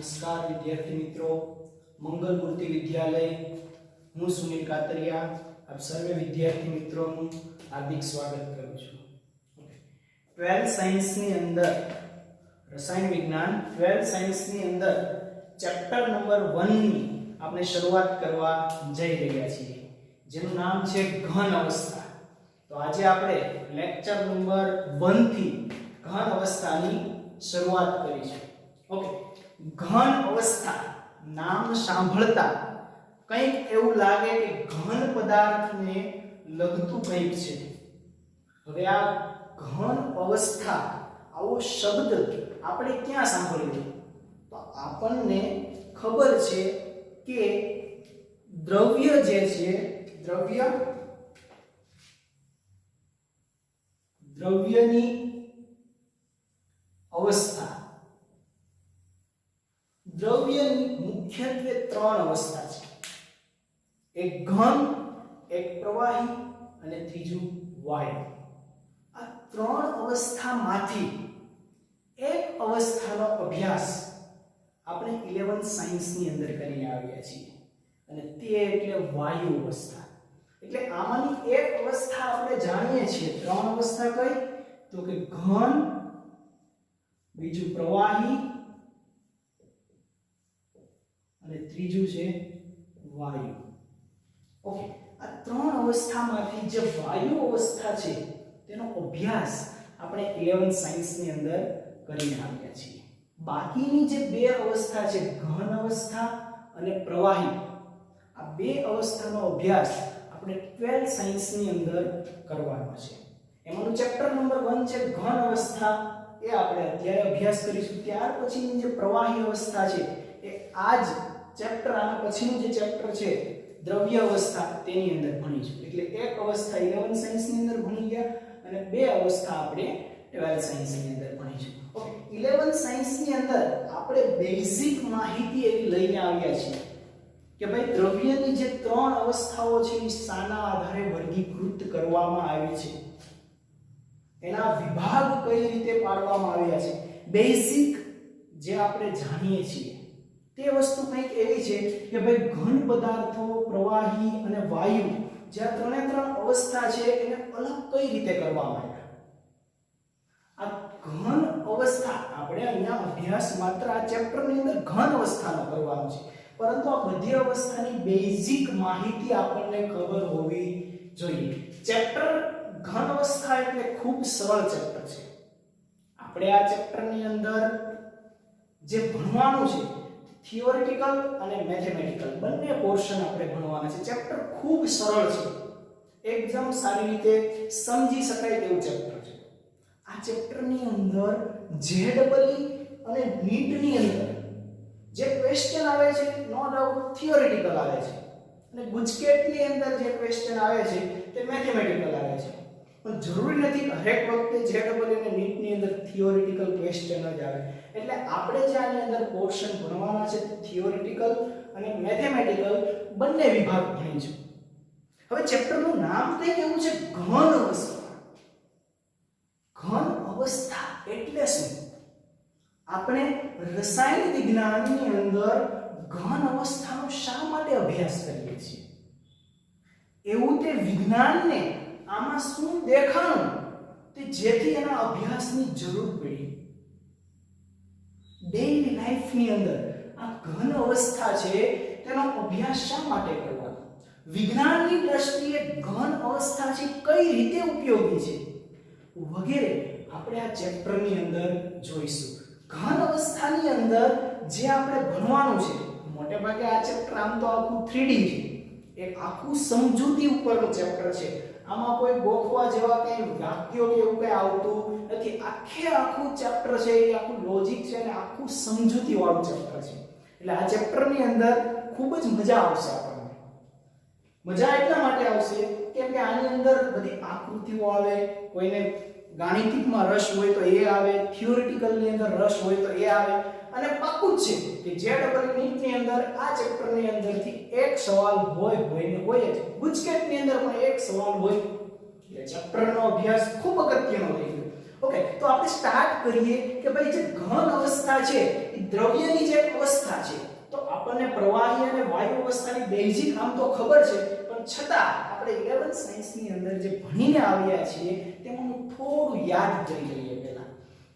નમસ્કાર વિદ્યાર્થી મિત્રો, મંગલ મૂર્તિ વિદ્યાલય, હું સુનિલ કાતરિયા આપ સર્વે વિદ્યાર્થી મિત્રોનું હાર્દિક સ્વાગત કરું છું. 12th સાયન્સ ની અંદર રસાયણ વિજ્ઞાન 12th સાયન્સ ની અંદર ચેપ્ટર નંબર 1 ની આપણે શરૂઆત કરવા જઈ રહ્યા છીએ, જેનું નામ છે ઘન અવસ્થા. તો આજે આપણે લેક્ચર નંબર 1 થી ઘન અવસ્થાની શરૂઆત કરીશું. ઓકે, ઘન અવસ્થા નામ સાંભળતા કંઈક એવું લાગે કે ઘન પદાર્થને લગતું કંઈક છે. હવે આ ઘન અવસ્થા આવો શબ્દ આપણે ક્યાં સાંભળ્યો? તો આપણને ખબર છે કે દ્રવ્ય જે છે, દ્રવ્યની અવસ્થા, દ્રવ્યની મુખ્યત્વે 3 અવસ્થા છે. એક ઘન, એક પ્રવાહી અને ત્રીજું વાયુ. આ 3 અવસ્થામાંથી એક અવસ્થાનો અભ્યાસ આપણે 11th સાયન્સ ની અંદર કરીને આવ્યા છીએ, અને તે એટલે વાયુ અવસ્થા. એટલે આમાંની એક અવસ્થા આપણે જાણીએ છીએ. 3 અવસ્થા કઈ? તો કે ઘન, બીજું પ્રવાહી અને ત્રીજું છે વાયુ. ઓકે, આ 3 અવસ્થામાંથી જે વાયુ અવસ્થા છે તેનો અભ્યાસ આપણે 11th સાયન્સ ની અંદર કરીને આવ્યા છીએ. બાકીની જે 2 અવસ્થા છે, ઘન અવસ્થા અને પ્રવાહી, આ 2 અવસ્થાનો અભ્યાસ આપણે 12th સાયન્સ ની અંદર કરવાનો છે. એમાંનું ચેપ્ટર નંબર 1 છે ઘન અવસ્થા, એ આપણે અત્યારે અભ્યાસ કરીશું. ત્યાર પછીની જે પ્રવાહી અવસ્થા છે એ આ જ ચેપ્ટર, આના પછીનું જે ચેપ્ટર છે દ્રવ્ય અવસ્થા, તેની અંદર ભણીશું. એટલે એક અવસ્થા 11th સાયન્સ ની અંદર ભણી ગયા અને 2 અવસ્થા આપણે 12th સાયન્સ ની અંદર ભણીશું. ઓકે, 11th સાયન્સ ની અંદર આપણે બેઝિક માહિતી એવી લઈને આવ્યા છીએ કે ભાઈ દ્રવ્યની જે 3 અવસ્થાઓ છે એ શાના આધારે વર્ગીકૃત કરવામાં આવી છે, એના વિભાગ કઈ રીતે પાડવામાં આવ્યા છે. બેઝિક જે આપણે જાણીએ છીએ તે વસ્તુ કંઈક એવી છે કે ભાઈ ઘન પદાર્થો, પ્રવાહી અને વાયુ, જે આ 3 અવસ્થા છે એને અલગ કઈ રીતે કરવામાં આવ્યા. આ ઘન અવસ્થા આપણે અહીંયા અભ્યાસ માત્ર આ ચેપ્ટરની અંદર ઘન અવસ્થાનો કરવાનો છે, પરંતુ આ બધી અવસ્થાની બેઝિક માહિતી આપણને ખબર હોવી જોઈએ. ચેપ્ટર ઘન અવસ્થા એટલે ખૂબ સરળ ચેપ્ટર છે. આપણે આ ચેપ્ટરની અંદર જે ભણવાનું છે, થિયોરિટિકલ અને મેથેમેટિકલ બંને પોર્શન આપણે ભણવાના છે. ચેપ્ટર ખૂબ સરળ છે, એકદમ સારી રીતે સમજી શકાય તેવું ચેપ્ટર છે. આ ચેપ્ટરની અંદર જેડબલઈ અને નીટની અંદર જે ક્વેશ્ચન આવે છે નો ડાઉટ થિયોરિટિકલ આવે છે, અને ગુજકેટની અંદર જે ક્વેશ્ચન આવે છે તે મેથેમેટિકલ આવે છે. પણ જરૂરી નથી કે હરેક વખતે જેડબલઈ અને નીટની અંદર થિયોરિટિકલ ક્વેશ્ચન જ આવે. એટલે આપણે જે આની અંદર પોર્શન ભણવાના છે થિયોરિટિકલ અને મેથેમેટિકલ બંને વિભાગ ભણીશું. હવે ચેપ્ટરનું નામ કંઈક એવું છે, ઘન અવસ્થા. ઘન અવસ્થા એટલે શું? આપણે રસાયણ વિજ્ઞાનની અંદર ઘન અવસ્થાનો શા માટે અભ્યાસ કરીએ છીએ? એવું તે વિજ્ઞાનને આમાં શું દેખાણું તે જેથી એના અભ્યાસની જરૂર પડી. ડેઈલી લાઈફની અંદર આ ઘન અવસ્થા છે તેનો અભ્યાસ શા માટે કરવાનો? વિજ્ઞાનની દ્રષ્ટિએ ઘન અવસ્થા છે કઈ રીતે ઉપયોગી છે વગેરે આપણે આ ચેપ્ટરની અંદર જોઈશું. ઘન અવસ્થાની અંદર જે આપણે ભણવાનું છે, મોટે ભાગે આ ચેપ્ટર આમ તો આખું 3D છે, એક આખું સમજૂતી ઉપરનું ચેપ્ટર છે. આમાં કોઈ ગોખવા જેવા કંઈ વાક્યો કે એવું કંઈ આવતું નથી. આખું ચેપ્ટર છે એ આખું લોજિક છે અને આખું સમજૂતી વાળું ચેપ્ટર છે. એટલે આ ચેપ્ટરની અંદર ખૂબ જ મજા આવશે આપણને. મજા એટલા માટે આવશે કેમ કે આની અંદર બધી આકૃતિઓ આવે, કોઈને ગાણિતિકમાં રસ હોય તો એ આવે, થિયોરિટિકલની અંદર રસ હોય તો એ આવે, અને પાક્કું જ છે કે જેડબલઈ નીટની અંદર આ ચેપ્ટરની અંદરથી એક સવાલ હોય જ. ગુજકેટની અંદર પણ એક સવાલ હોય. એટલે ચેપ્ટરનો અભ્યાસ ખૂબ અગત્યનો થઈ ગયો. ઓકે, તો આપણે સ્ટાર્ટ કરીએ કે ભાઈ જે ઘન અવસ્થા છે એ દ્રવ્યની જે અવસ્થા છે, તો આપણને પ્રવાહી અને વાયુ અવસ્થાની બેઝિક આમ તો ખબર છે, પણ છતાં આપણે 11th સાયન્સની અંદર જે ભણીને આવ્યા છીએ તેમાં થોડું યાદ કરી લઈએ પહેલા.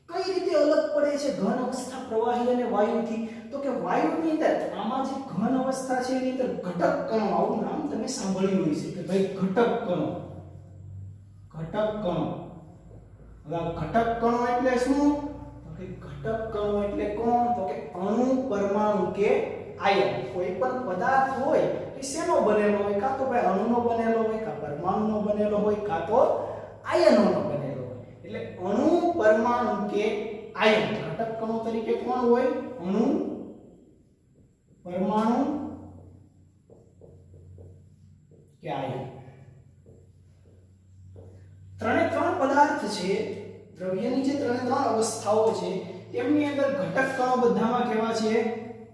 કઈ રીતે અલગ પડે છે ઘન અવસ્થા પ્રવાહી અને વાયુથી? તો કે વાયુની અંદર આમાં જે ઘન અવસ્થા છે એની અંદર ઘટક કણો, આવું નામ તમે સાંભળ્યું હશે કે ભાઈ ઘટક કણો. ઘટક કણો, હવે ઘટક કણો એટલે શું? તો કે ઘટક કણો એટલે કોણ? તો કે અણુ, પરમાણુ કે આયન. કોઈ પણ પદાર્થ હોય એ શેનો બનેલો હોય? કાં તો ભાઈ અણુનો બનેલો હોય, કાં પરમાણુનો બનેલો હોય, કાં તો આયનોનો બનેલો હોય. એટલે અણુ, પરમાણુ કે આયન ઘટક કણો તરીકે કોણ હોય? અણુ, પરમાણુ કે આયન. ત્રણે ત્રણ પદાર્થ છે, દ્રવ્યની જે ત્રણે ત્રણ અવસ્થાઓ છે તેમની અંદર ઘટક કણો બધામાં કેવા છે?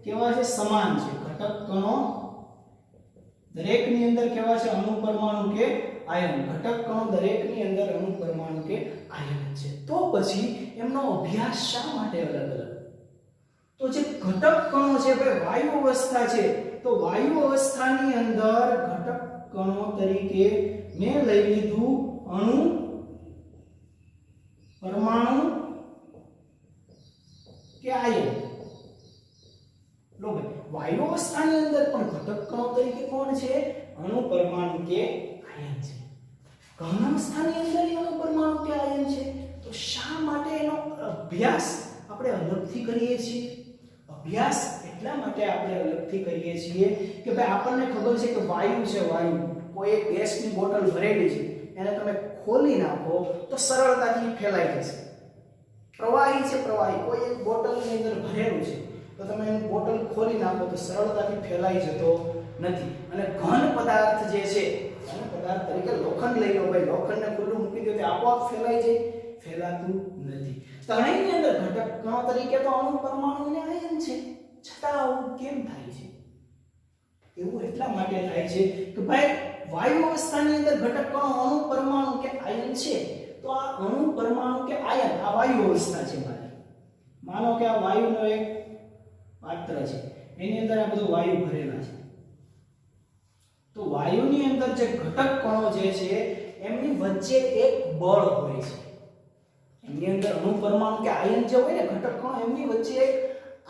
કેવા છે? સમાન છે. ઘટક કણો દરેકની અંદર કેવા છે? અણુ, પરમાણુ કે આયન. ઘટક કણો દરેકની અંદર અણુ, પરમાણુ કે આયન છે. તો પછી એમનો અભ્યાસ શા માટે અલગ અલગ? તો જે ઘટક કણો છે ભાઈ વાયુ અવસ્થા છે, તો વાયુ અવસ્થાની અંદર ઘટક કણો તરીકે મેં લઈ લીધું અણુ, પરમાણુ કે આયન. લો ભાઈ, વાયુ અવસ્થાની અંદર પણ ઘટક કણો તરીકે કોણ છે? અણુ, પરમાણુ કે આયન છે. ઘન અવસ્થાની અંદર અણુ, પરમાણુ કે આયન છે. તો શા માટે એનો અભ્યાસ આપણે અલગથી કરીએ છીએ? અભ્યાસ એટલા માટે આપણે અલગથી કરીએ છીએ કે ભાઈ આપણને ખબર છે કે વાયુ છે, વાયુ કોઈ એક ગેસની બોટલ ભરેલી છે, એને તમે ખોલી નાખો તો સરળતાથી ફેલાઈ જશે. પ્રવાહી છે, પ્રવાહી કોઈ એક બોટલની અંદર ભરેલું છે, તો તમે એની બોટલ ખોલી નાખો તો સરળતાથી ફેલાઈ જતો નથી. અને ઘન પદાર્થ જે છે, ઘન પદાર્થ તરીકે લોખંડ લઈ લો ભાઈ, લોખંડને ખુલ્લું મૂકી દો તો આપોઆપ ફેલાઈ જાય? ફેલાતું નથી. ત્રણેયની અંદર ઘટક કણો તરીકે તો અણુ, પરમાણુ અને આયન છે, છતાં આવું કેમ થાય છે? એવું એટલા માટે થાય છે કે ભાઈ વાયુ અવસ્થાની અંદર ઘટક કણો અણુ, પરમાણુ કે આયન છે, તો આ અણુ, પરમાણુ કે આયન આ વાયુ અવસ્થા છે મારી. માનો કે આ વાયુનો એક પાત્ર છે, એની અંદર આ બધું વાયુ ભરેલા છે. તો વાયુની અંદર જે ઘટક કણો જે છે એમની વચ્ચે એક બળ હોય છે. એમની અંદર અણુ, પરમાણુ કે આયન જે હોય ને ઘટક કણો, એમની વચ્ચે એક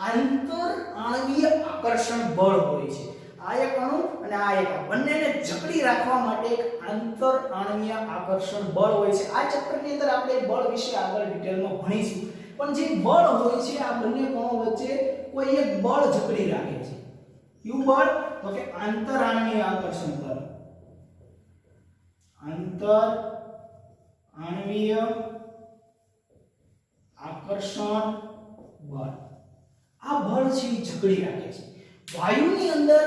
આંતર આણવીય આકર્ષણ બળ હોય છે. આ એક અણુ અને આ એક, બંનેને જકડી રાખવા માટે એક આંતર આણવીય આકર્ષણ બળ હોય છે. આ ચેપ્ટરની અંદર આપણે બળ વિશે આગળ ડિટેલમાં ભણીશું. પણ જે બળ હોય છે આ બંને કણો વચ્ચે કોઈ એક બળ જકડી રાખે છે. કયું બળ? તો કે આંતર આણવીય આકર્ષણ બળ. આંતર આણવીય આકર્ષણ બળ. આ બળ છે એ જકડી રાખે છે. વાયુની અંદર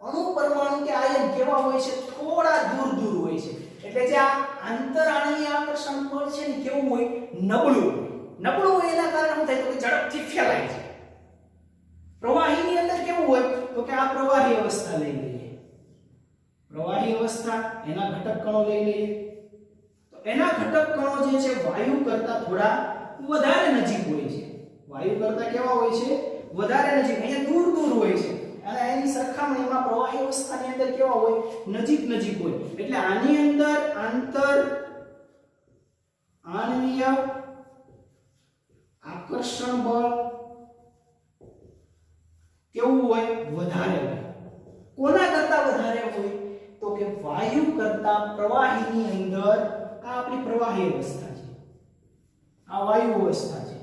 અણુ, પરમાણુ કે આયન કેવા હોય છે? થોડા દૂર દૂર હોય છે. એટલે જે આ આંતર આણવીય આકર્ષણ બળ છે ને કેવું હોય? નબળું હોય. નબળું હોય એના કારણે શું થાય? તો કે ઝડપથી ફેલાય છે. પ્રવાહીની અંદર કેવું હોય? તો કે આ પ્રવાહી અવસ્થા લઈ લઈએ. પ્રવાહી અવસ્થા, એના ઘટક કણો લઈ લઈએ. તો એના ઘટક કણો જે છે વાયુ કરતા થોડા વધારે નજીક હોય છે. વાયુ કરતા કેવા હોય છે? વધારે નજીક. અહીંયા દૂર દૂર હોય છે. અને એની સરખામણીમાં પ્રવાહી અવસ્થાની અંદર કેવા હોય? નજીક નજીક હોય. એટલે આની અંદર આંતર આણવીય આકર્ષણ બળ કેવું હોય? વધારે હોય. કોના કરતા વધારે હોય? તો કે વાયુ કરતા પ્રવાહીની અંદર. આ આપણી પ્રવાહી અવસ્થા છે, આ વાયુ અવસ્થા છે.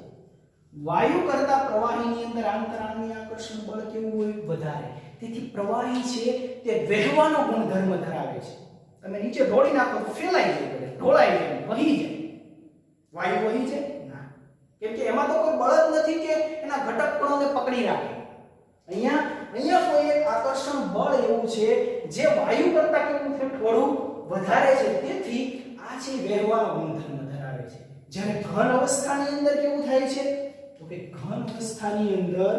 વાયુ કરતા પ્રવાહીની અંદર આંતરાણવીય આકર્ષણ બળ કેવું હોય? વધારે. તેથી પ્રવાહી છે તે વહેવાનો ગુણધર્મ ધરાવે છે. તમે નીચે ઢોળી નાખો તો ફેલાઈ જાય, ઢોળાઈ જાય, વહી જાય. વાયુ વહી જાય ના, કેમ કે એમાં તો કોઈ બળ જ નથી કે એના ઘટક કણોને પકડી રાખે. અહીંયા કોઈ એક આકર્ષણ બળ એવું છે જે વાયુ કરતા કેવું છે? થોડું વધારે છે. તેથી આ છે વહેવાનો ગુણધર્મ ધરાવે છે. જ્યારે ઘન અવસ્થાની અંદર કેવું થાય છે? તો કે ઘન અવસ્થાની અંદર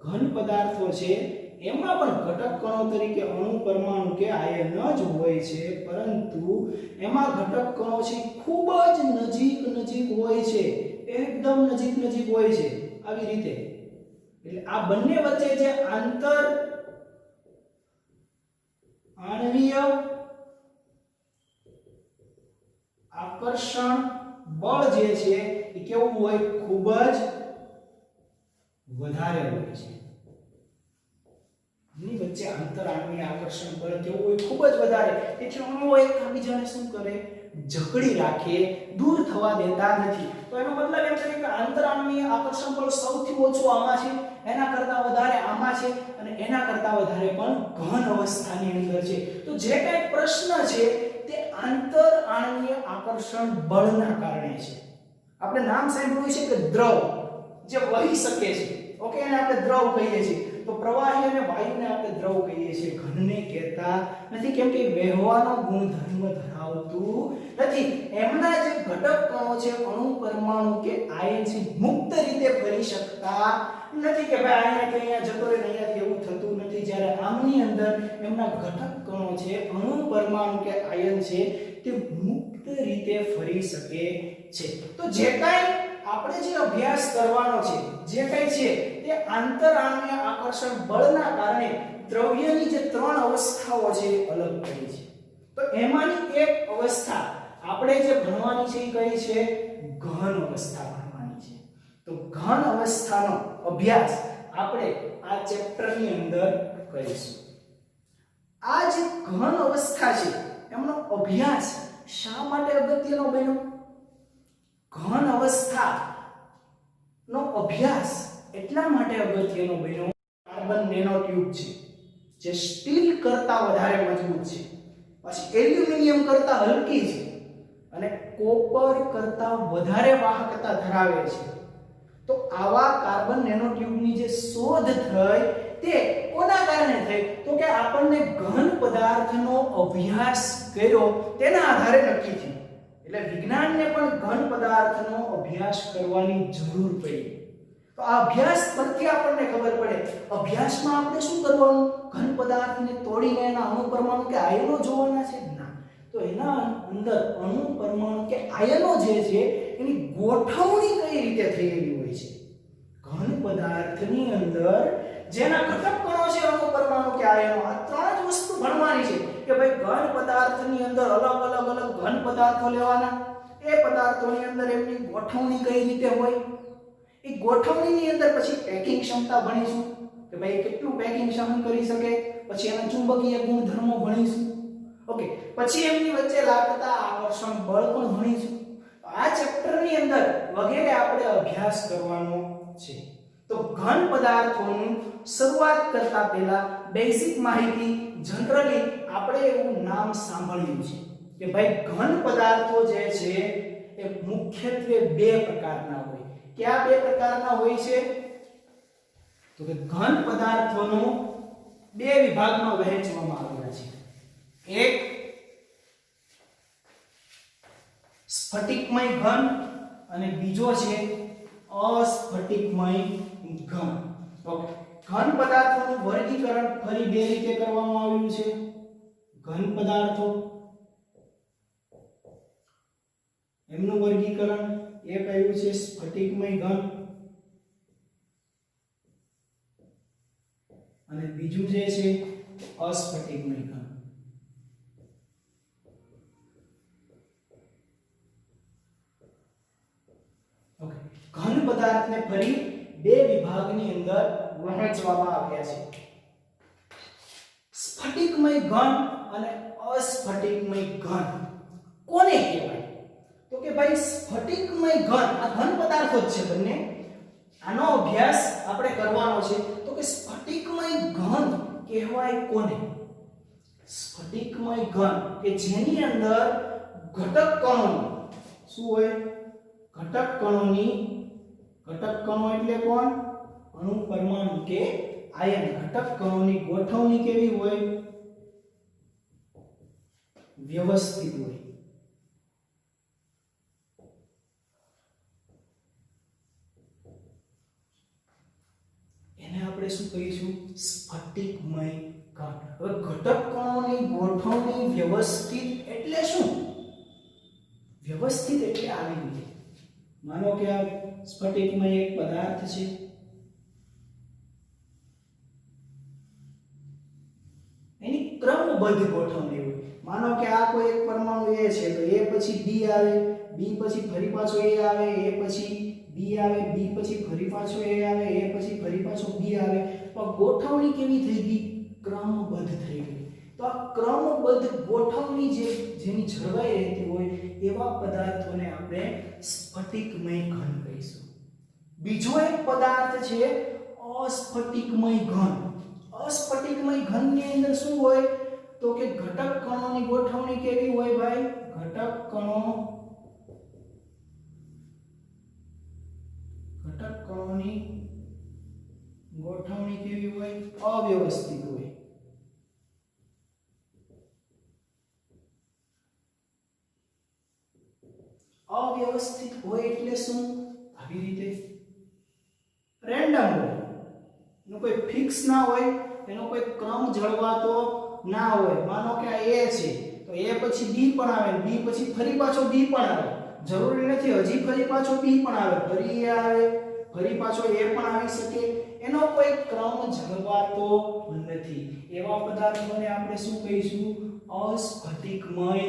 ઘન પદાર્થો છે એમાં પણ ઘટક કણો તરીકે અણુ, પરમાણુ કે આયન આયન જ હોય છે, પરંતુ એમાં ઘટક કણો છે ખૂબ જ નજીક હોય છે, એકદમ નજીક હોય છે, આવી રીતે. એટલે આ બંને વચ્ચે જે આંતર આણ્વીય આકર્ષણ બળ જે છે એ કેવું હોય, ખૂબ જ વધારે હોય છે. ની વચ્ચે આંતર આણ્વીય આકર્ષણ બળ કેવું હોય, ખૂબ જ વધારે. તેથી અણુઓ એકબીજાને શું કરે, જકડી રાખે, દૂર થવા દેતા નથી. તો એનો મતલબ એમ છે કે આંતર આણ્વીય આકર્ષણ બળ સૌથી ઓછું આમાં છે, એના કરતા વધારે આમાં છે, અને એના કરતા વધારે પણ ઘન અવસ્થાની અંદર છે. તો જે કંઈ પ્રશ્ન છે તે આંતર આણ્વીય આકર્ષણ બળના કારણે છે. આપણે નામ સાંભળ્યું છે કે દ્રવ જે વહી શકે છે, ઓકે, એને આપણે દ્રવ કહીએ છીએ. તો પ્રવાહી અને વાયુને આપણે દ્રવ કહીએ છીએ, ઘનને કહેતા નથી, કેમ કે વહેવાનો ગુણધર્મ ધરાવતું નથી. એમના જે ઘટક કણો છે, અણુ પરમાણુ કે આયન છે, મુક્ત રીતે ફરી શકતા નથી કે ભાઈ અહીંયા કે અહીંયા જતો રહે, અહીંયાથી એવું થતું નથી. જ્યારે આમની અંદર એમના ઘટક કણો છે, અણુ પરમાણુ કે આયન છે, તે મુક્ત રીતે ફરી શકે છે. તો જે કાંઈ આપણે જે અભ્યાસ કરવાનો છે, જે કંઈ છે તે આંતર આણ્વીય આકર્ષણ બળના કારણે દ્રવ્યની જે ત્રણ અવસ્થાઓ છે એ અલગ કરી છે. તો એમાંની એક અવસ્થા આપણે જે ભણવાની છે એ કઈ છે, ઘન અવસ્થા ભણવાની છે. તો ઘન અવસ્થાનો અભ્યાસ આપણે આ ચેપ્ટરની અંદર કરીશું. આ જે ઘન અવસ્થા છે એમનો અભ્યાસ શા માટે અગત્યનો બન્યો? ઘન અવસ્થા નો અભ્યાસ એટલા માટે અગત્યનો બન્યો, કાર્બન નેનો ટ્યુબ છે જે સ્ટીલ કરતા વધારે મજબૂત છે, પછી એલ્યુમિનિયમ કરતા હલકી છે, અને કોપર કરતા વધારે વાહકતા ધરાવે છે. તો આવા કાર્બન નેનો ટ્યુબની જે શોધ થઈ તે કોના કારણે થઈ? તો કે આપણને ઘન પદાર્થનો અભ્યાસ કર્યો તેના આધારે નક્કી થયું. એટલે વિજ્ઞાનને પણ ઘન પદાર્થનો અભ્યાસ કરવાની જરૂર પડી. તો આ અભ્યાસ પરથી આપણને ખબર પડે, અભ્યાસમાં આપણે શું કરવાનું? ઘન પદાર્થને તોડીને એના અણુ પરમાણુ કે આયનો જોવાના છે ના. તો એના અંદર અણુ પરમાણુ કે આયનો જે છે એની ગોઠવણી કઈ રીતે થયેલી હોય છે. ઘન પદાર્થની અંદર જેના ઘટક કણો છે, અણુ પરમાણુ કે આયનો, આ ત્રણ જ વસ્તુ ભણવાની છે કે ભાઈ ઘન પદાર્થની અંદર અલગ ઘન પદાર્થો લેવાના, એ પદાર્થોની અંદર એમની ગોઠવણી કઈ રીતે હોય, એ ગોઠવણીની અંદર પછી પેકિંગ ક્ષમતા ભણીશું કે ભાઈ કેટલું પેકિંગ સહન કરી શકે, પછી એના ચુંબકીય ગુણધર્મો ભણીશું, ઓકે, પછી એમની વચ્ચે લાગતા આકર્ષણ બળ પણ ભણીશું. આ ચેપ્ટરની અંદર વગેરે આપણે અભ્યાસ કરવાનો છે. તો ઘન પદાર્થોનું શરૂઆત કરતા પહેલા બેઝિક માહિતી, જનરલી આપણે એવું નામ સાંભળ્યું છે કે ભાઈ ઘન પદાર્થો જે છે એ મુખ્યત્વે બે પ્રકારના હોય. કયા બે પ્રકારના હોય છે? તો કે ઘન પદાર્થોનો બે વિભાગમાં વહેંચવામાં આવ્યા છે. એક સ્ફટિકમય ઘન અને બીજો છે અસ્ફટિકમય ઘન. ઓકે, ઘન પદાર્થોનું વર્ગીકરણ ફરી બે રીતે કરવામાં આવ્યું છે. ઘન પદાર્થો એમનું વર્ગીકરણ એક આવ્યું છે સ્ફટિકમય ઘન, અને બીજું જે છે અસ્ફટિકમય ઘન. ઓકે, ઘન પદાર્થને ફરી બે વિભાગની અંદર વહેંચવામાં આવ્યા છે. સ્ફટિકમય ઘન અને અસ્ફટિકમય ઘન કોને કહેવાય? તો કે ભાઈ સ્ફટિકમય ઘન, આ ઘન પદાર્થો જ છે બંને, આનો અભ્યાસ આપણે કરવાનો છે. તો કે સ્ફટિકમય ઘન કહેવાય કોને? સ્ફટિકમય ઘન કે જેની અંદર ઘટક કણો શું હોય? ઘટક કણોની, ઘટક કણો એટલે કોણ? અણુ પરમાણુ કે આયન. ઘટક કણોની ગોઠવણી કેવી હોય? વ્યવસ્થિત હોય. એને આપણે શું કહીશું? સ્ફટિકમય ઘન. હવે ઘટક કણોની ગોઠવણી વ્યવસ્થિત એટલે શું? વ્યવસ્થિત એટલે આવી રીતે, માનો કે આ સ્ફટિકમાં એક પદાર્થ છે, એની ક્રમબદ્ધ ગોઠવણી હોય. માનો કે આ કોઈ એક પરમાણુ A છે તો A પછી B આવે, B પછી ફરી પાછો A આવે, A પછી B આવે, B પછી ફરી પાછો A આવે, A પછી ફરી પાછો B આવે. તો ગોઠવણી કેવી થઈ ગઈ? ક્રમબદ્ધ થઈ ગઈ. તો આ ક્રમબદ્ધ ગોઠવણી જેની જળવાઈ રહેતી હોય એવા પદાર્થોને આપણે સ્ફટિકમય ઘન કહીશું. બીજો એક પદાર્થ છે અસ્ફટિકમય ઘન. અસ્ફટિકમય ઘનની અંદર શું હોય? તો કે ઘટક કણોની ગોઠવણી કેવી હોય ભાઈ? ઘટક કણોની ગોઠવણી કેવી હોય? અવ્યવસ્થિત હોય. અવ્યવસ્થિત હોય એટલે શું? આવી રીતે રેન્ડમ હોય, એનો કોઈ ફિક્સ ના હોય, એનો કોઈ ક્રમ જળવાતો ના હોય. માનો કે આ A છે તો A પછી B પણ આવે, B પછી ફરી પાછો B પણ આવે. જરૂરી નથી હજી ફરી પાછો B પણ આવે, ફરી A આવે, ફરી પાછો A પણ આવી શકે. એનો કોઈ ક્રમ જળવાતો નથી. એવા પદાર્થોને આપણે શું કહીશું? અસ્ફટિકમય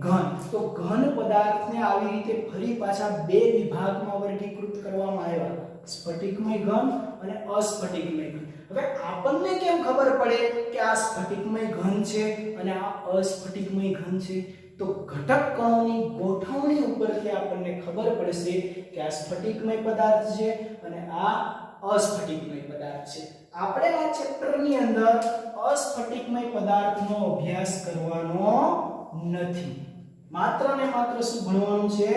ઘન. તો ઘન પદાર્થને આવી રીતે ફરી પાછા બે વિભાગમાં વર્ગીકૃત કરવામાં આવ્યા, સ્ફટિકમય ઘન અને અસ્ફટિકમય ઘન. હવે આપણને કેમ ખબર પડે કે આ સ્ફટિકમય ઘન છે અને આ અસ્ફટિકમય ઘન છે? તો ઘટક કણોની ગોઠવણી ઉપરથી આપણને ખબર પડશે કે આ સ્ફટિકમય પદાર્થ છે અને આ અસ્ફટિકમય પદાર્થ છે. આપણે આ ચેપ્ટરની અંદર અસ્ફટિકમય પદાર્થનો અભ્યાસ કરવાનો નથી. માત્ર ને માત્ર શું ભણવાનું છે?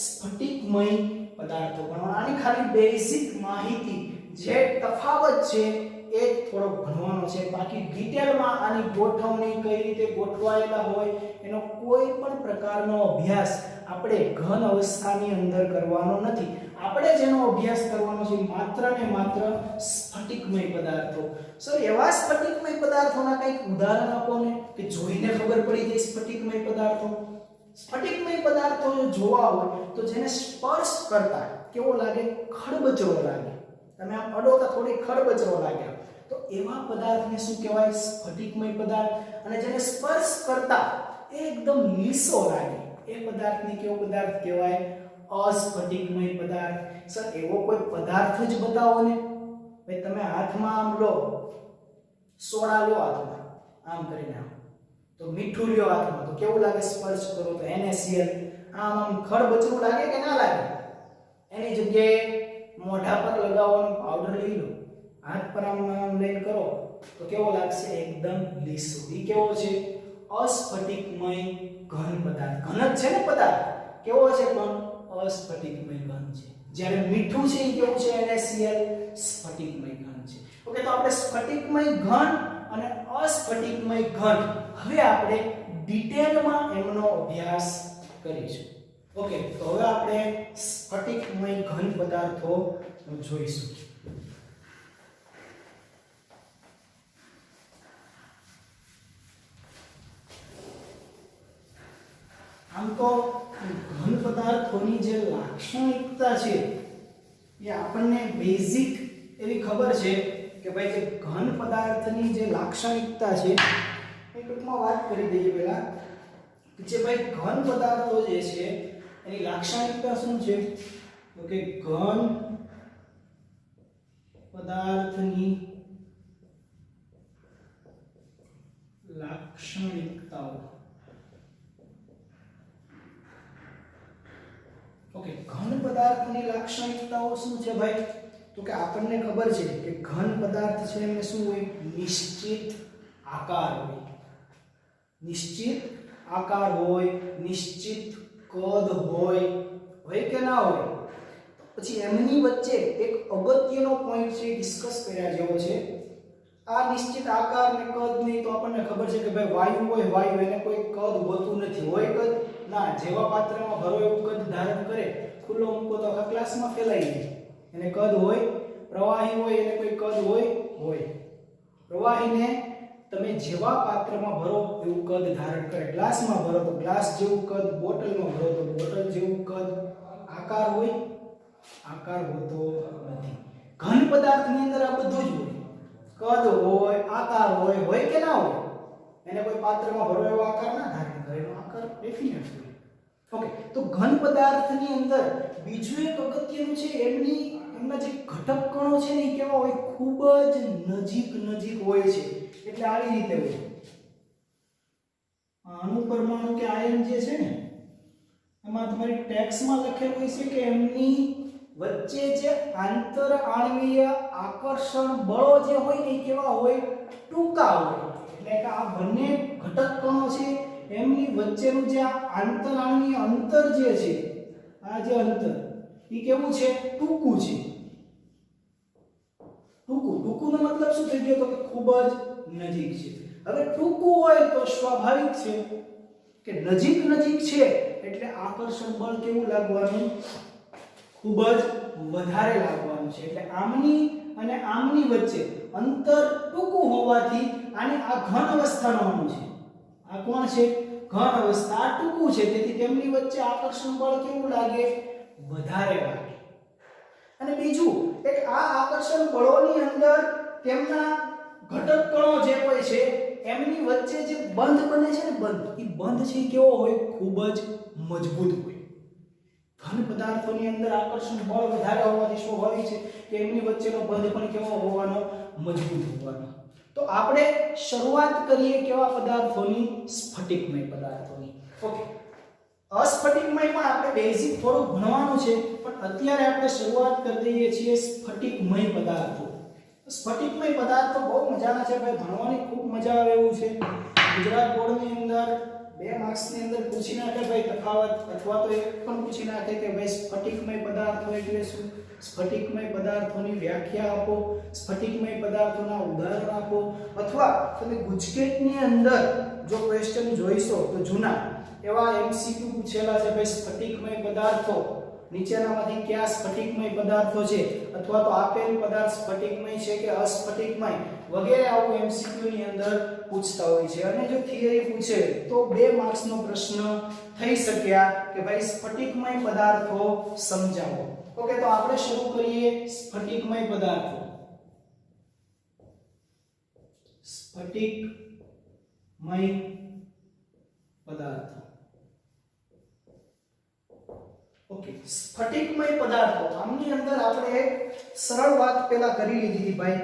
સ્ફટિકમય પદાર્થો ભણવાના. આની ખાલી બેઝિક માહિતી, જે તફાવત છે એ થોડો ભણવાનો છે. બાકી ડિટેલમાં આની ગોઠવણી કઈ રીતે ગોઠવાયેલા હોય એનો કોઈ પણ પ્રકારનો અભ્યાસ આપણે ઘન અવસ્થાની અંદર કરવાનો નથી. આપણે જેનો અભ્યાસ કરવાનો છે માત્ર ને માત્ર સ્ફટિકમય પદાર્થો. સર એવા સ્ફટિકમય પદાર્થોના કંઈક ઉદાહરણ આપો ને, કે જોઈને ખબર પડી જાય સ્ફટિકમય પદાર્થો. સ્ફટિકમય પદાર્થો જો જોવા હોય તો જેને સ્પર્શ કરતા કેવો લાગે? ખડબચરો લાગે. તમે આમ અડો તો થોડી ખડબચરો લાગે. તો એવા પદાર્થને શું કહેવાય? સ્ફટિકમય પદાર્થ. અને જેને સ્પર્શ કરતા એકદમ લીસો લાગે એ પદાર્થને કેવો પદાર્થ કહેવાય? અસ્ફટિકમય પદાર્થ. સર એવો કોઈ પદાર્થ જ બતાવો ને. ભાઈ તમે હાથમાં આમ લો, સોડા લો હાથમાં, આમ કરીને આમ, તો મીઠું લ્યો હાથમાં તો કેવું લાગે? સ્પર્શ કરો તો NaCl. આમ ખડબચરું લાગે કે ના લાગે? એની જગ્યાએ મોઢા પર લગાવવાનો પાવડર લઈ લો, હાથ પર આમ લઈને કરો તો કેવો લાગશે? એકદમ લીસો. એ કેવો છે? અસ્ફટિકમય ઘન પદાર્થ. ઘન જ છે ને પદાર્થ, કેવો છે પણ? અસ્ફટિકમય ઘન છે. જ્યારે મીઠું છે એ કેવું છે? NaCl. સ્ફટિકમય ઘન છે. ઓકે, તો આપણે સ્ફટિકમય ઘન અને અસ્ફટિકમય ઘન હવે આપણે ડિટેલમાં એમનો અભ્યાસ કરીશું. ઓકે, તો હવે આપણે સ્ફટિકમય ઘન પદાર્થો જોઈશું. આમ તો ઘન પદાર્થોની જે લાક્ષણિકતા છે એ આપણને બેઝિક એવી ખબર છે કે ભાઈ જે ઘન પદાર્થની જે લાક્ષણિકતા છે એ ટૂંકમાં વાત કરી દઈએ પહેલા. જે ભાઈ ઘન પદાર્થો જે છે એની લાક્ષણિકતા શું છે? તો કે ઘન પદાર્થની લાક્ષણિકતાઓ. ઓકે, ઘન પદાર્થની લાક્ષણિકતાઓ શું છે ભાઈ? તો કે આપણને ખબર છે કે ઘન પદાર્થ છે એમાં શું હોય? નિશ્ચિત આકાર હોય. નિશ્ચિત આકાર હોય, નિશ્ચિત કદ હોય કે ના હોય? પછી એમની વચ્ચે એક અગત્યનો પોઈન્ટ છે, ડિસ્કસ કર્યા જેવો છે. આ નિશ્ચિત આકાર ને કદ નહીં તો આપણને ખબર છે કે ભાઈ વાયુ હોય, વાયુ એને કોઈ કદ હોતું નથી. હોય કદ? ના. જેવા પાત્રમાં ભરો એવું કદ ધારણ કરે. ખુલ્લો મૂકો તો આખા ક્લાસમાં ફેલાઈ જાય. એને કદ હોય. પ્રવાહી હોય એને કોઈ કદ હોય? પ્રવાહીને તમે જેવા પાત્રમાં ભરો એવું કદ ધારણ કરે. ગ્લાસમાં ભરો તો ગ્લાસ જેવું કદ, બોટલમાં ભરો તો બોટલ જેવું કદ. આકાર હોય, આકાર હોતો નથી. ઘન પદાર્થની અંદર આ બધું જ હોય. કદ હોય, આકાર હોય કે ના હોય? એને કોઈ પાત્રમાં ભરો એવો આકાર ના ધારણ કરે, એનો આકાર ડેફિનેટ હોય. ઓકે, તો ઘન પદાર્થની અંદર બીજું એક અગત્યનું છે, એમના જે ઘટક કણો છે ને એ કેવા હોય? ખૂબ જ નજીક હોય છે. એટલે આવી રીતે હોય. અણુ પરમાણુ કે આયન જે છે ને એમાં તમારી ટેક્સ્ટમાં લખેલું હોય છે કે એમની વચ્ચે જે આંતર આણ્વીય આકર્ષણ બળો જે હોય ને એ કેવા હોય? ટૂંકા હોય. એટલે કે આ બંને ઘટક કણો છે એમની વચ્ચેનું જે આંતર આણ્વીય અંતર જે છે, આ જે અંતર એ કેવું છે? ટૂંકું છે. ટૂંકુંનો મતલબ શું થઈ ગયો? તો કે ખૂબ જ નજીક છે. હવે ટૂંકું હોય તો સ્વાભાવિક છે કે નજીક છે એટલે આકર્ષણ બળ કેવું લાગવાનું? ખૂબ જ વધારે લાગવાનું છે. એટલે આમની અને આમની વચ્ચે અંતર ટૂંકું હોવાથી આને આ ઘન અવસ્થાનો અણુ છે. આ કોણ છે? ઘન અવસ્થા. આ ટૂંકું છે તેથી તેમની વચ્ચે આકર્ષણ બળ કેવું લાગે? વધારે લાગે. અને બીજું એક આ આકર્ષણ બળોની અંદર તેમના ઘટક કણો જે હોય છે એમની વચ્ચે જે બંધ બને છે ને, બંધ, એ બંધ છે કેવો હોય? ખૂબ જ મજબૂત હોય. ઘન પદાર્થોની અંદર આકર્ષણ બળ વધારે હોવાથી સ્વાભાવિક છે કે એમની વચ્ચેનો બંધ પણ કેવો હોવાનો? મજબૂત હોવાનો. તો આપણે શરૂઆત કરીએ કેવા પદાર્થોની? સ્ફટિકમય પદાર્થોની. ઓકે, અસ્ફટિકમય પણ આપણે બેઝિક થોડું ભણવાનું છે, પણ અત્યારે આપણે શરૂઆત કરી દઈએ છીએ સ્ફટિકમય પદાર્થો. સ્ફટિકમય પદાર્થો બહુ મજાના છે ભાઈ, ભણવાની ખૂબ મજા આવે એવું છે. ગુજરાત બોર્ડની અંદર 2 માર્ક્સની અંદર પૂછી નાખે ભાઈ તફાવત, અથવા તો એક પણ પૂછી નાખે કે ભાઈ સ્ફટિકમય પદાર્થો એટલે શું? સ્ફટિકમય પદાર્થોની વ્યાખ્યા આપો, સ્ફટિકમય પદાર્થોના ઉદાહરણ આપો. અથવા તમે ગુજકેટની અંદર જો ક્વેશ્ચન જોઈશો તો જૂના એવા MCQ પૂછેલા છે ભાઈ સ્ફટિકમય પદાર્થો નીચેનામાંથી કયા સ્ફટિકમય પદાર્થો છે, અથવા તો આપેલ પદાર્થ સ્ફટિકમય છે કે અસ્ફટિકમય વગેરે આવું MCQ ની અંદર પૂછતા હોય છે. અને જો થિયરી પૂછે તો 2 માર્ક્સનો પ્રશ્ન થઈ શક્યા કે ભાઈ સ્ફટિકમય પદાર્થો સમજાવો. ઓકે, તો આપણે શરૂ કરીએ સ્ફટિકમય પદાર્થો. સ્ફટિકમય પદાર્થો. ઓકે, સ્ફટિકમય પદાર્થો આમની અંદર આપણે એક સરળ વાત પહેલા કરી લીધી હતી ભાઈ.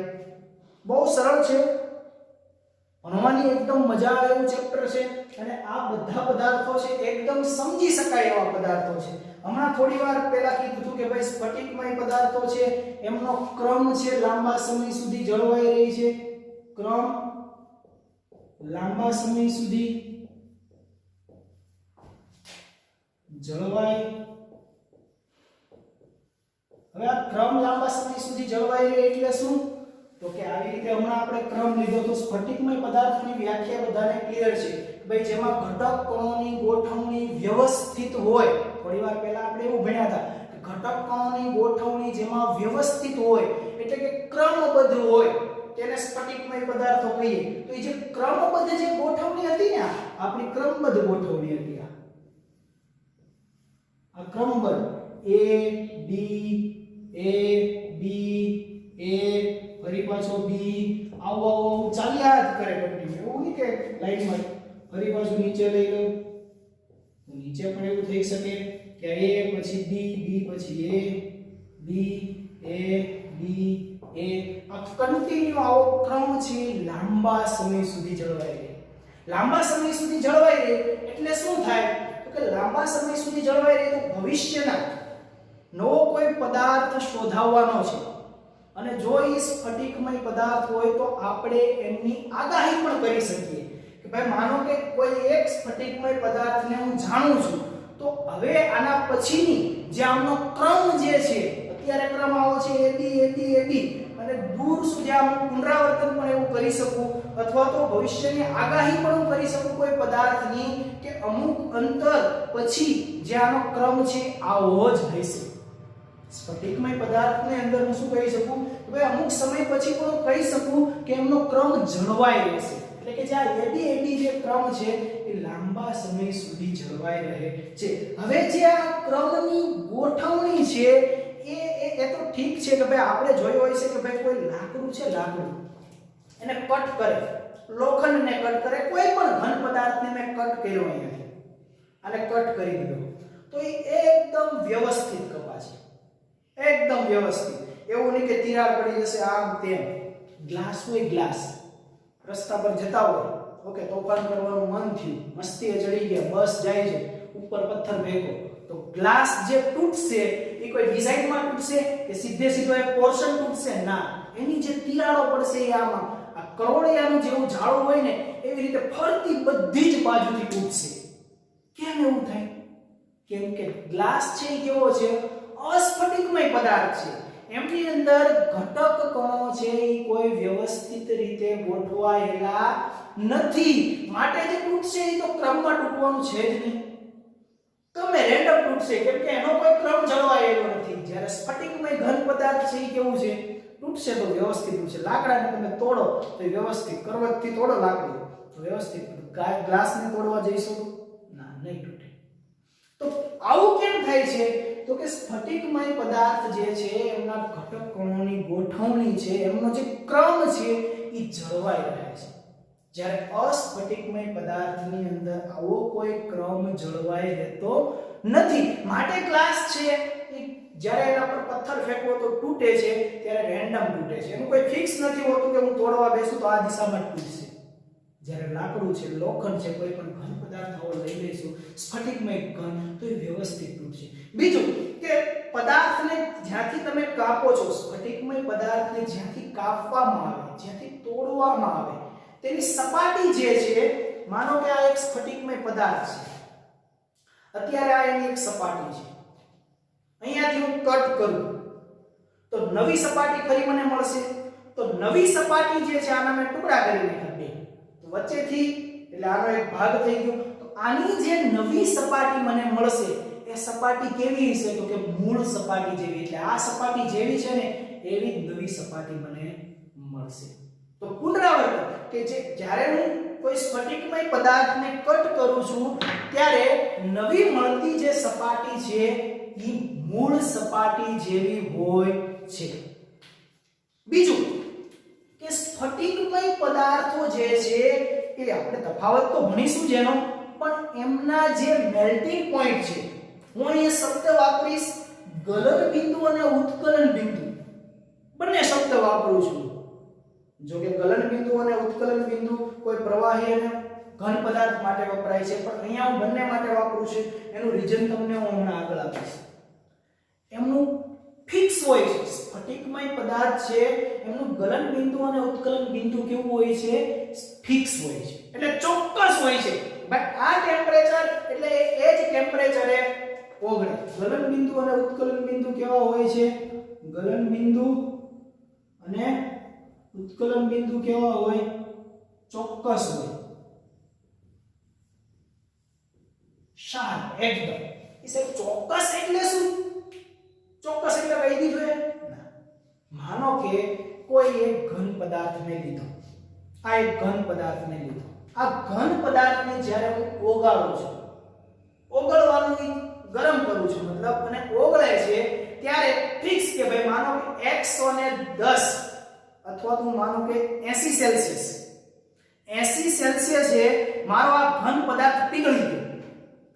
બહુ સરળ છે, ભણવાની એકદમ મજા આવે એવું ચેપ્ટર છે. અને આ બધા પદાર્થો છે એકદમ સમજી શકાય એવા પદાર્થો છે. હમણાં થોડી વાર પહેલા કીધું હતું કે ભાઈ સ્ફટિકમય પદાર્થો છે એમનો ક્રમ છે લાંબા સમય સુધી જળવાઈ રહી છે. ક્રમ લાંબા સમય સુધી જળવાય. હવે આ ક્રમ લાંબા સમય સુધી જળવાઈ રહે એટલે શું? તો કે આવી રીતે હમણાં આપણે ક્રમ લીધો તો સ્ફટિકમય પદાર્થની વ્યાખ્યા બધાને ક્લિયર છે ભાઈ, જેમાં ઘટક કણોની ગોઠવણી વ્યવસ્થિત હોય. થોડીવાર પહેલા આપણે એવું ભણ્યા હતા કે ઘટક કણોની ગોઠવણી જેમાં વ્યવસ્થિત હોય એટલે કે ક્રમબદ્ધ હોય તેને સ્ફટિકમય પદાર્થો કહીએ. તો એ જે ક્રમબદ્ધ જે ગોઠવણી હતી ને, આપણી ક્રમબદ્ધ ગોઠવણી હતી. આ ક્રમબદ્ધ A B A B A ફરી પાછો B આવું ચાલ્યા જ કરે કન્ટિન્યુ. એવું નહીં કે લાઈનમાં ફરી પાછું નીચે લઈ લો તો નીચે પણ એવું થઈ શકે કે A પછી B B પછી A B A B A. આ કન્ટિન્યુ આવો ક્રમ છે લાંબા સમય સુધી જળવાઈ રહે. લાંબા સમય સુધી જળવાઈ રહે એટલે શું થાય? તો કે લાંબા સમય સુધી જળવાઈ રહે તો ભવિષ્યના નવો કોઈ પદાર્થ શોધાવવાનો છે, અને જો એ સ્ફટિકમય પદાર્થ હોય તો આપણે એમની આગાહી પણ કરી શકીએ કે ભાઈ માનો કે કોઈ એક સ્ફટિકમય પદાર્થને હું જાણું છું, તો હવે આના પછીની જે આમનો ક્રમ જે છે, અત્યારે ક્રમ આવો છે AB AB AB, અને દૂર સુધી આમ પુનરાવર્તન પણ એવું કરી શકું, અથવા તો ભવિષ્યની આગાહી પણ હું કરી શકું કોઈ પદાર્થની કે અમુક અંતર પછી જે આનો ક્રમ છે આવો જ રહેશે. સ્ફટિકમય પદાર્થની અંદર હું શું કહી શકું કે ભાઈ અમુક સમય પછી પણ કહી શકું કે એમનો ક્રમ જળવાઈ રહેશે. એટલે કે જે આ એબીએડી જે ક્રમ છે એ લાંબા સમય સુધી જળવાઈ રહે છે. હવે જે આ ક્રમની ગોઠવણી છે એ તો ઠીક છે કે ભાઈ આપણે જોયું હોય છે કે ભાઈ કોઈ લાકડું છે, લાકડું એને કટ કરે, લોખંડને કટ કરે, કોઈ પણ ઘન પદાર્થને મેં કટ કર્યો અહીંયા અને કટ કરી દીધો તો એ એકદમ વ્યવસ્થિત કપા છે, એકદમ વ્યવસ્થિત. એવું નહીં કે તિરાડ પડી જશે આમ તેમ. ગ્લાસ હોય, ગ્લાસ રસ્તા પર જતા હોય, ઓકે, તોફાન કરવાનું મન થયું, મસ્તીએ ચડી ગયા, બસ જાય છે, ઉપર પથ્થર ફેંકો તો ગ્લાસ જે તૂટશે એ કોઈ ડિઝાઇનમાં તૂટશે કે સીધે સીધો એક પોર્શન તૂટશે? ના, એની જે તિરાડો પડશે એ આમાં આ કરોળિયાનું જેવું ઝાડું હોય ને એવી રીતે ફરતી બધી જ બાજુથી તૂટશે. કેમ એવું થાય? કેમ કે ગ્લાસ છે એ કેવો છે? અસ્ફટિકમય પદાર્થ છે. એમની અંદર ઘટક કણો છે એ કોઈ વ્યવસ્થિત રીતે ગોઠવાયેલા નથી. માટે જે તૂટશે એ તો ક્રમમાં તૂટવાનું છે જ નહીં, તમે રેન્ડમ તૂટશે કેમ કે એનો કોઈ ક્રમ જળવાયેલો નથી. જ્યારે સ્ફટિકમય ઘન પદાર્થ છે એ કેવું છે? તૂટશે તો વ્યવસ્થિત તૂટશે. લાકડાને તમે તોડો તો વ્યવસ્થિત, કરવતથી તોડો લાકડું તો વ્યવસ્થિત. ગ્લાસને તોડવા જઈશું ના, નહીં તૂટે. તો આવું કેમ થાય છે? તો કે સ્ફટિકમય પદાર્થ જે છે એમના ઘટક કણોની ગોઠવણી છે, એમનો જે ક્રમ છે એ જળવાઈ રહે છે. જ્યારે અસ્ફટિકમય પદાર્થની અંદર આવો કોઈ ક્રમ જળવાઈ રહેતો નથી. માટે ગ્લાસ છે એ જ્યારે એના પર પથ્થર ફેંકવો તો તૂટે છે ત્યારે રેન્ડમ તૂટે છે. એનું કોઈ ફિક્સ નથી હોતું કે હું તોડવા બેસું તો આ દિશામાં તૂટશે. જ્યારે લાકડું છે, લોખંડ છે, કોઈ પણ ઘન પદાર્થ આવો લઈ લઈશું સ્ફટિકમય ઘન તો એ વ્યવસ્થિત તૂટશે. બીજું કે પદાર્થને જ્યાંથી તમે કાપો છો, સ્ફટિકમય પદાર્થને જ્યાંથી કાપવામાં આવે, જ્યાંથી તોડવામાં આવે તેની સપાટી જે છે, માનો કે આ એક સ્ફટિકમય પદાર્થ છે, અત્યારે આ એની એક સપાટી છે, અહીંયાથી હું કટ કરું તો નવી સપાટી ફરી મને મળશે. તો નવી સપાટી જે છે આના મેં ટુકડા કરી નાખ્યા બે, તો વચ્ચેથી એટલે આનો એક ભાગ થઈ ગયો. તો આની જે નવી સપાટી મને મળશે એ સપાટી કેવી હશે? તો કે મૂળ સપાટી જેવી. એટલે આ સપાટી જેવી છે ને એવી જ નવી સપાટી મને મળશે. તો પુનરાવર્તન કે જ્યારે હું કોઈ સ્ફટિકમય પદાર્થને કટ કરું છું ત્યારે નવી મળતી જે સપાટી છે એ મૂળ સપાટી જેવી હોય છે. બીજું કે સ્ફટિકમય પદાર્થો જે છે એ આપણે તફાવત તો ભણીશું જેનો, પણ એમના જે મેલ્ટિંગ પોઈન્ટ છે, હું અહીંયા શબ્દ વાપરીશ ગલન બિંદુ અને ઉત્કલન બિંદુ, બંને શબ્દ વાપરું છું. જો કે ગલન બિંદુ અને ઉત્કલન બિંદુ કોઈ પ્રવાહી અને ઘન પદાર્થ માટે વપરાય છે, પણ અહીંયા હું બંને માટે વાપરું છું. એનું રીઝન તમને હું હમણાં આગળ આપીશ. એમનું ફિક્સ હોય છે. સ્ફટિકમય પદાર્થ છે એમનું ગલન બિંદુ અને ઉત્કલન બિંદુ કેવું હોય છે? ફિક્સ હોય છે, એટલે ચોક્કસ હોય છે. ભાઈ આ ટેમ્પરેચર એટલે એ જ ટેમ્પરેચરે ઓગળે. ગલન બિંદુ અને ઉત્કલન બિંદુ કેવા હોય છે? ગલન બિંદુ અને ઉત્કલન બિંદુ કેવા હોય? ચોક્કસ હોય, શાર્પ એકદમ. એ સાહેબ ચોક્કસ એટલે શું? ચોક્કસ એટલે કહી દીધું એ ના. માનો કે કોઈ એક ઘન પદાર્થને લીધો, આ એક ઘન પદાર્થને લીધો, આ ઘન પદાર્થને જ્યારે હું ઓગાળું છું, ઓગળવાનું ગરમ કરું છું મતલબ, અને ઓગળે છે ત્યારે ફિક્સ કે ભાઈ માનો કે 110 અથવા તો માનો કે 80 સેલ્સિયસ, 80 સેલ્સિયસ છે મારો આ ઘન પદાર્થ પીગળી ગયો.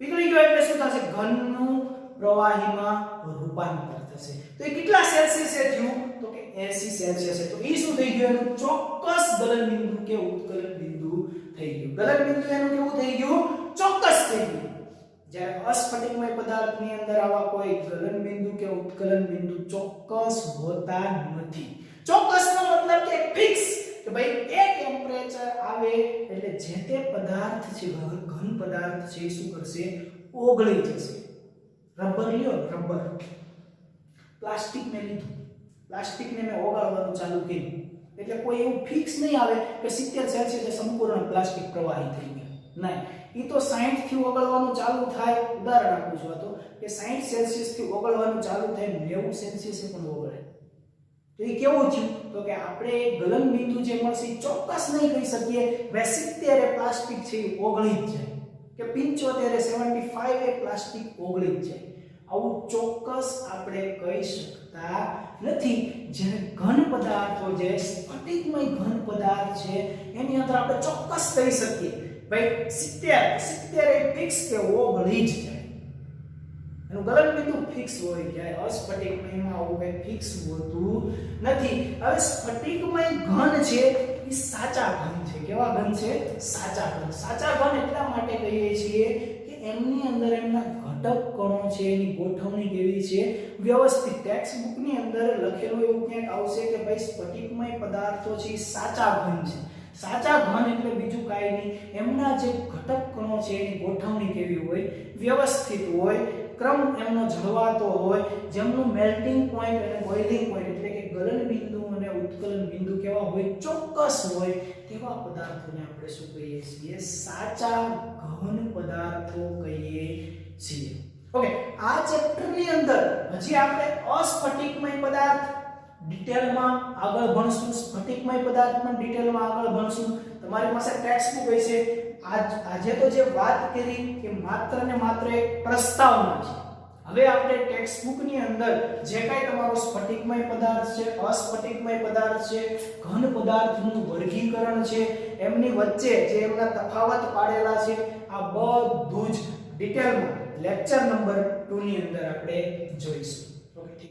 પીગળી ગયો એટલે શું થશે? ઘનનું પ્રવાહીમાં રૂપાંતર થશે. તો એ કેટલા સેલ્સિયસે થયું? તો કે 80 સેલ્સિયસે. તો એ શું થઈ ગયું? એનું ચોક્કસ ગલન બિંદુ કે ઉત્કલન બિંદુ થઈ ગયું. ગલન બિંદુ એનું કેવું થઈ ગયું? ચોક્કસ થઈ ગયું. જ્યારે અસ્ફટિકમય પદાર્થની અંદર આવા કોઈ ગલન બિંદુ કે ઉત્કલન બિંદુ ચોક્કસ હોતા નથી. ચોક્કસનો મતલબ કે ફિક્સ, કે ભાઈ એક ટેમ્પરેચર આવે એટલે જે તે પદાર્થ છે, ઘન પદાર્થ છે, શું કરશે? ઓગળી જશે. રબર લ્યો, રબર, પ્લાસ્ટિકને લીધું, પ્લાસ્ટિકને મેં ઓગાળવાનું ચાલુ કર્યું એટલે કોઈ એવું ફિક્સ નહીં આવે કે 70 સેલ્સિયસે સંપૂર્ણ પ્લાસ્ટિક પ્રવાહી થઈ ગયું. નહીં, એ તો 60 થી ઓગળવાનું ચાલુ થાય. ઉદાહરણ આપું છું, તો કે 60 સેલ્સિયસ થી ઓગળવાનું ચાલુ થાય, 90 સેલ્સિયસે પણ ઓગળે. તો એ કેવું થયું તો કે આપણે ગલનબિંદુ જે મળશે એ ચોક્કસ નહીં કહી શકીએ કે 70 એ પ્લાસ્ટિક છે એ ઓગળી જ જાય કે 75 75 એ પ્લાસ્ટિક ઓગળી જ જાય આવું ચોક્કસ આપણે કહી શકતા નથી જેને ઘન પદાર્થો જે સ્ફટિકમય ઘન પદાર્થ છે એની અંદર આપણે ચોક્કસ કહી શકીએ ભાઈ 70 એ ફિક્સ કે ઓગળી જ જાય એનું ગલનબિંદુ ફિક્સ હોય જાય અસ્ફટિકમયમાં આવું કંઈ ફિક્સ હોતું નથી હવે સ્ફટિકમય ઘન છે એ સાચા ઘન છે કેવા ઘન છે સાચા ઘન એટલા માટે કહીએ છીએ કે એમની અંદર એમના ઘટક કણો છે એની ગોઠવણી કેવી છે વ્યવસ્થિત ટેક્સ્ટ બુકની અંદર લખેલું એવું ક્યાંક આવશે કે ભાઈ સ્ફટિકમય પદાર્થો છે એ સાચા ઘન છે સાચા ઘન એટલે બીજું કાંઈ નહીં એમના જે ઘટક કણો છે એની ગોઠવણી કેવી હોય વ્યવસ્થિત હોય ક્રમ એમનો જળવાતો હોય જેમનું મેલ્ટિંગ પોઈન્ટ અને બોઇલિંગ પોઈન્ટ એટલે કે ગલન બિંદુ અને ઉત્કલન બિંદુ કેવા હોય ચોક્કસ હોય તેવા પદાર્થોને આપણે શું કહીએ છીએ સાચા ઘન પદાર્થો કહીએ છીએ ઓકે આ ચેપ્ટરની અંદર હજી આપણે અસ્ફટિકમય પદાર્થ ડિટેલમાં આગળ ભણશું સ્ફટિકમય પદાર્થમાં ડિટેલમાં આગળ ભણશું તમારી પાસે ટેક્સ્ટ બુક હશે આજે તો જે વાત કરી કે માત્ર ને માત્ર એક પ્રસ્તાવના છે હવે આપણે ટેક્સ્ટ બુકની અંદર જે કાંઈ તમારો સ્ફટિકમય પદાર્થ છે અસ્ફટિકમય પદાર્થ છે ઘન પદાર્થનું વર્ગીકરણ છે એમની વચ્ચે જે એમના તફાવત પાડેલા છે આ બધું જ ડિટેલમાં લેક્ચર નંબર 2 ની અંદર આપણે જોઈશું